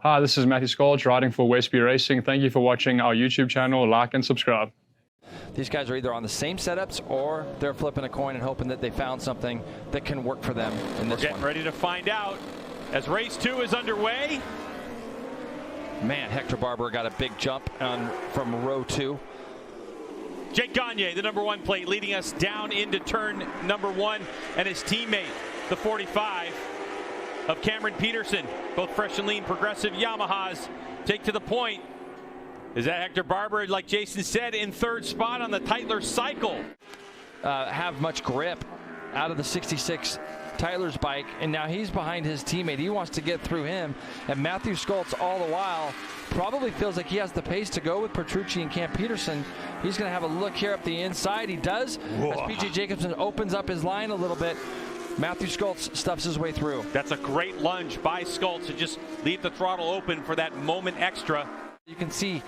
Hi, this is Matthew Skolch riding for Westby Racing. Thank you for watching our YouTube channel. Like and subscribe. These guys are either on the same setups or they're flipping a coin and hoping that they found something that can work for them in this one. We're getting ready to find out as race 2 is underway. Man, Hector Barber got a big jump from row 2. Jake Gagne, the number 1 plate, leading us down into turn number 1, and his teammate, the 45 of Cameron Peterson. Both fresh and lean progressive Yamahas take to the point. Is that Hector Barber, like Jason said, in 3rd spot on the Tytler cycle? Have much grip out of the 66 Tytler's bike, and now he's behind his teammate. He wants to get through him, and Matthew Skolch all the while probably feels like he has the pace to go with Petrucci and Cam Peterson. He's going to have a look here up the inside. He does. Whoa. As PJ Jacobsen opens up his line a little bit, Matthew Skolch stuffs his way through. That's a great lunge by Skolch to just leave the throttle open for that moment extra. You can see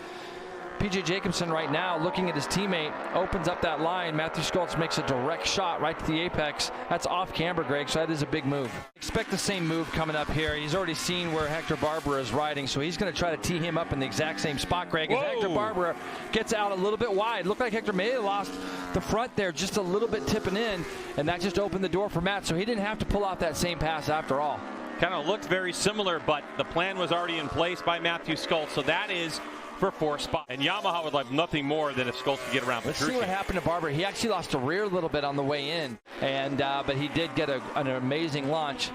PJ Jacobsen right now looking at his teammate, opens up that line. Matthew Skolch makes a direct shot right to the apex. That's off camber, Greg, so that is a big move. Expect the same move coming up here. He's already seen where Hector Barber is riding, so he's going to try to tee him up in the exact same spot, Greg. As Hector Barber gets out a little bit wide. Looked like Hector may have lost the front there just a little bit tipping in, and that just opened the door for Matt, so he didn't have to pull off that same pass after all. Kind of looked very similar, but the plan was already in place by Matthew Skolch, so that is for 4th spot. And Yamaha would like nothing more than if Skolch could get around Petrucci. Let's see what happened to Barber. He actually lost the rear a little bit on the way in, and but he did get an amazing launch.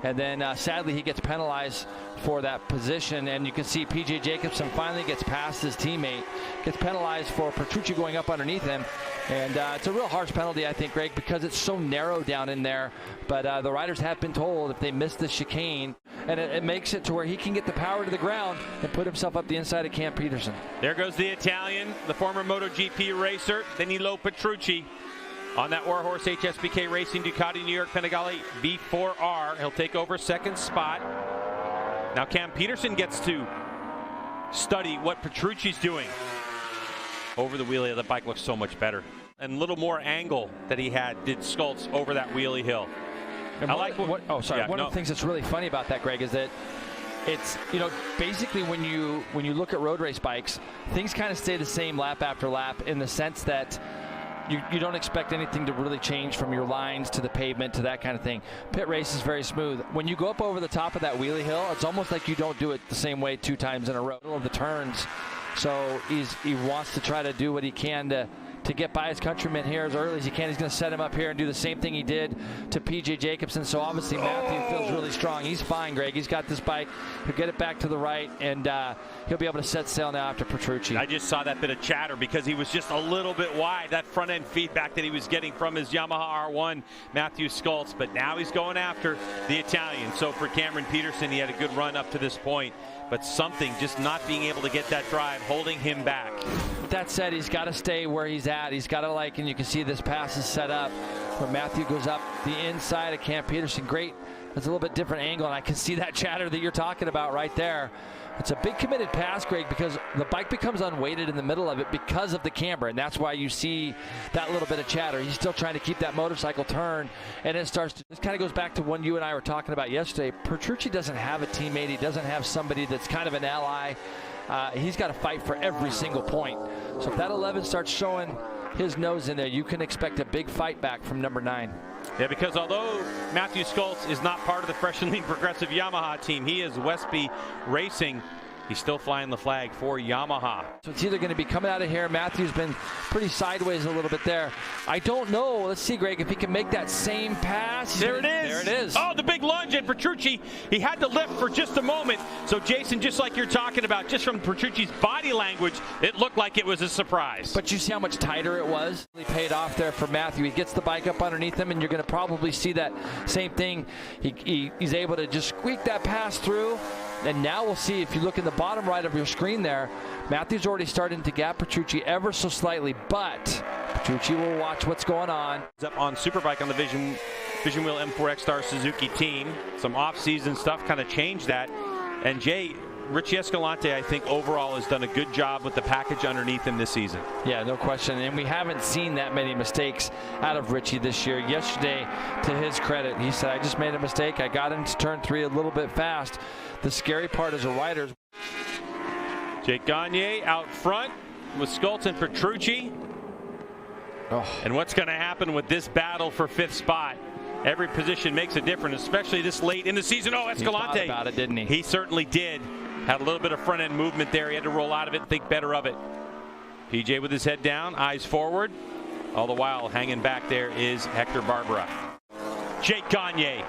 And then sadly he gets penalized for that position, and you can see PJ Jacobsen finally gets past his teammate, gets penalized for Petrucci going up underneath him, and it's a real harsh penalty, I think, Greg, because it's so narrow down in there. But the riders have been told if they miss the chicane, and it makes it to where he can get the power to the ground and put himself up the inside of Cam Peterson. There goes the Italian, the former MotoGP racer, Danilo Petrucci, on that Warhorse HSBK Racing Ducati New York Panigale V4R. He'll take over 2nd spot. Now Cam Peterson gets to study what Petrucci's doing. Over the wheelie, the bike looks so much better. And a little more angle that he had did Skolch over that wheelie hill. And one of the things that's really funny about that, Greg, is that it's, basically when you look at road race bikes, things kind of stay the same lap after lap in the sense that you don't expect anything to really change from your lines to the pavement to that kind of thing. Pit race is very smooth. When you go up over the top of that wheelie hill, it's almost like you don't do it the same way 2 times in a row. Middle of the turns, so he wants to try to do what he can to get by his countrymen here as early as he can. He's going to set him up here and do the same thing he did to PJ Jacobsen. So obviously Matthew feels really strong. He's fine, Greg. He's got this bike. He'll get it back to the right, and he'll be able to set sail now after Petrucci. I just saw that bit of chatter because he was just a little bit wide. That front end feedback that he was getting from his Yamaha R1, Matthew Skolch. But now he's going after the Italian. So for Cameron Peterson, he had a good run up to this point. But something just not being able to get that drive, holding him back. With that said, he's got to stay where he's at. He's got to and you can see this pass is set up where Matthew goes up the inside of Cam Peterson. Great. That's a little bit different angle, and I can see that chatter that you're talking about right there. It's a big committed pass, Greg, because the bike becomes unweighted in the middle of it because of the camber, and that's why you see that little bit of chatter. He's still trying to keep that motorcycle turned, and it starts to, this kind of goes back to when you and I were talking about yesterday. Petrucci doesn't have a teammate. He doesn't have somebody that's kind of an ally. He's got to fight for every single point. So if that 11 starts showing his nose in there, you can expect a big fight back from number 9. Yeah, because although Matthew Skolch is not part of the fresh and lean progressive Yamaha team, he is Westby Racing. He's still flying the flag for Yamaha. So it's either going to be coming out of here. Matthew's been pretty sideways a little bit there. I don't know. Let's see, Greg, if he can make that same pass. There it is. There it is. Oh, the big lunge, and Petrucci, he had to lift for just a moment. So, Jason, just like you're talking about, just from Petrucci's body language, it looked like it was a surprise. But you see how much tighter it was? He paid off there for Matthew. He gets the bike up underneath him, and you're going to probably see that same thing. He's able to just squeak that pass through. And now we'll see, if you look in the bottom right of your screen there, Matthew's already starting to gap Petrucci ever so slightly, but Petrucci will watch what's going on. Up on Superbike on the Vision Wheel M4X Star Suzuki team. Some off-season stuff kind of changed that. And Jay, Richie Escalante, I think, overall has done a good job with the package underneath him this season. Yeah, no question. And we haven't seen that many mistakes out of Richie this year. Yesterday, to his credit, he said, I just made a mistake. I got into turn 3 a little bit fast. The scary part as a rider. Jake Gagne out front with Schultz and Petrucci. And what's going to happen with this battle for 5th spot? Every position makes a difference, especially this late in the season. Oh, Escalante. He thought about it, didn't he? He certainly did. Had a little bit of front-end movement there. He had to roll out of it and think better of it. PJ with his head down, eyes forward. All the while, hanging back there is Hector Barbera. Jake Gagne.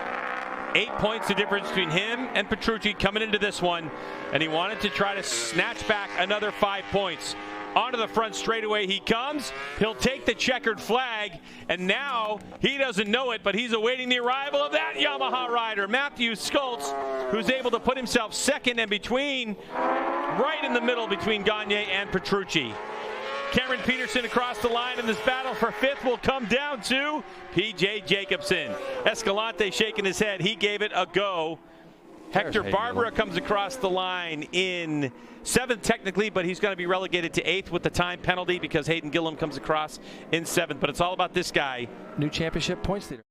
8 points the difference between him and Petrucci coming into this one. And he wanted to try to snatch back another 5 points. Onto the front straightaway he comes. He'll take the checkered flag, and now he doesn't know it, but he's awaiting the arrival of that Yamaha rider, Matthew Schultz, who's able to put himself second and between, right in the middle between Gagne and Petrucci. Cameron Peterson across the line, and this battle for 5th will come down to P.J. Jacobson. Escalante shaking his head. He gave it a go. Hector Barbera comes across the line in 7th technically, but he's going to be relegated to 8th with the time penalty because Hayden Gillum comes across in 7th. But it's all about this guy. New championship points leader.